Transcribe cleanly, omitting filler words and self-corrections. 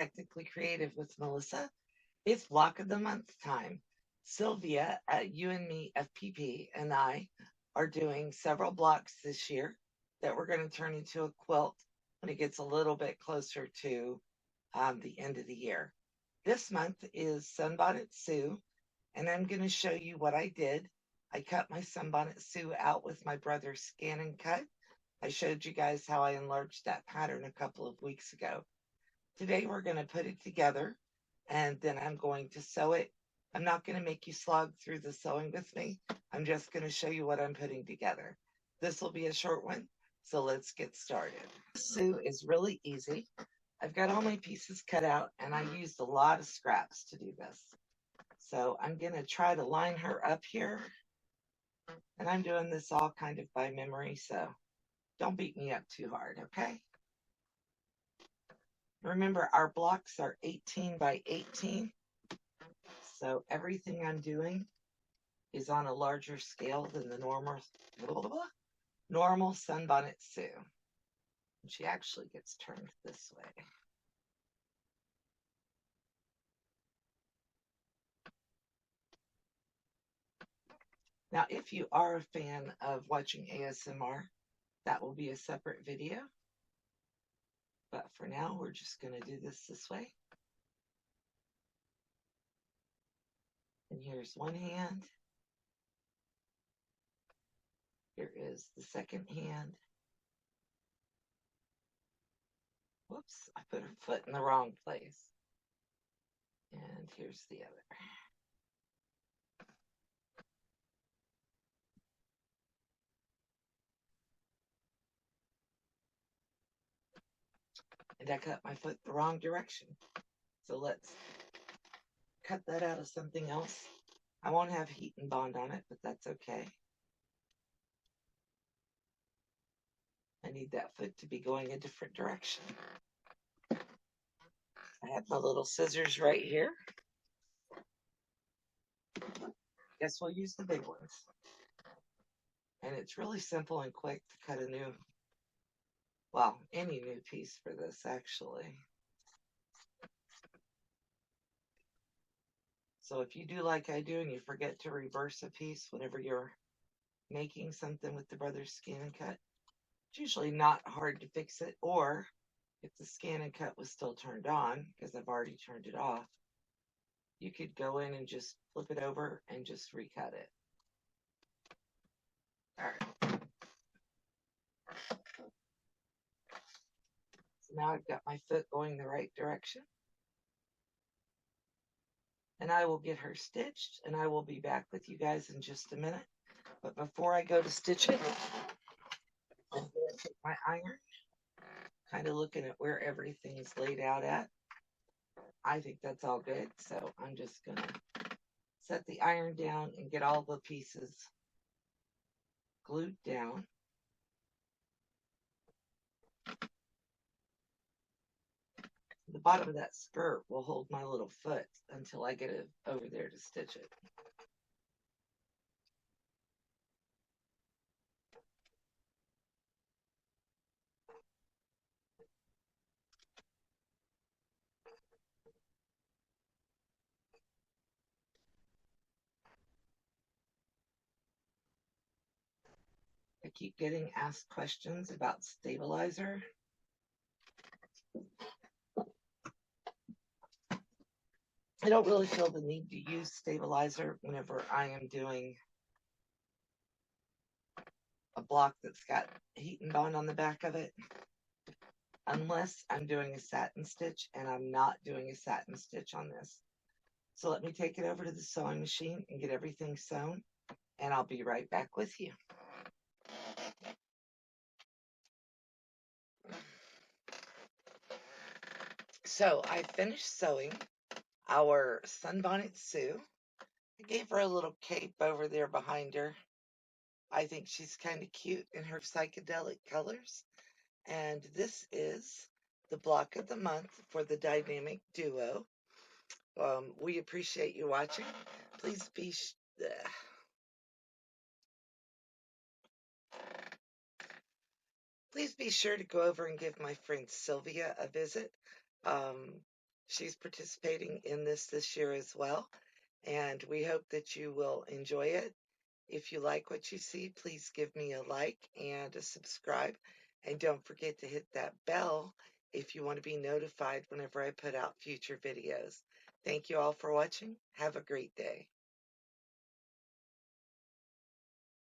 Technically Creative with Melissa. It's block of the month time. Sylvia at UNMeFPP and I are doing several blocks this year that we're going to turn into a quilt when it gets a little bit closer to the end of the year. This month is Sunbonnet Sue, and I'm going to show you what I did. I cut my Sunbonnet Sue out with my brother's scan and cut. I showed you guys how I enlarged that pattern a couple of weeks ago. Today we're going to put it together, and then I'm going to sew it. I'm not going to make you slog through the sewing with me. I'm just going to show you what I'm putting together. This will be a short one, so let's get started. Sue is really easy. I've got all my pieces cut out, and I used a lot of scraps to do this. So I'm going to try to line her up here, and I'm doing this all kind of by memory, so don't beat me up too hard, okay? Remember, our blocks are 18 by 18, so everything I'm doing is on a larger scale than the normal Sunbonnet Sue. And she actually gets turned this way. Now, if you are a fan of watching ASMR, that will be a separate video. But for now, we're just going to do this way. And here's one hand. Here is the second hand. Whoops, I put her foot in the wrong place. And here's the other. And I cut my foot the wrong direction. So let's cut that out of something else. I won't have heat and bond on it, but that's okay. I need that foot to be going a different direction. I have my little scissors right here. Guess we'll use the big ones. And it's really simple and quick to cut a new, well, any new piece for this actually. So if you do like I do and you forget to reverse a piece whenever you're making something with the Brothers Scan and Cut, it's usually not hard to fix it. Or if the scan and cut was still turned on, because I've already turned it off, you could go in and just flip it over and just recut it. All right. So now I've got my foot going the right direction. And I will get her stitched, and I will be back with you guys in just a minute. But before I go to stitch it, I'm going to take my iron, kind of looking at where everything's laid out at. I think that's all good, so I'm just going to set the iron down and get all the pieces glued down. The bottom of that skirt will hold my little foot until I get it over there to stitch it. I keep getting asked questions about stabilizer. I don't really feel the need to use stabilizer whenever I am doing a block that's got heat and bond on the back of it, unless I'm doing a satin stitch, and I'm not doing a satin stitch on this. So let me take it over to the sewing machine and get everything sewn, and I'll be right back with you. So I finished sewing our Sunbonnet Sue. I gave her a little cape over there behind her. I think she's kind of cute in her psychedelic colors. And this is the block of the month for the Dynamic Duo. We appreciate you watching. Please be Please be sure to go over and give my friend Sylvia a visit. She's participating in this year as well, and we hope that you will enjoy it. If you like what you see, please give me a like and a subscribe, and don't forget to hit that bell if you want to be notified whenever I put out future videos. Thank you all for watching. Have a great day.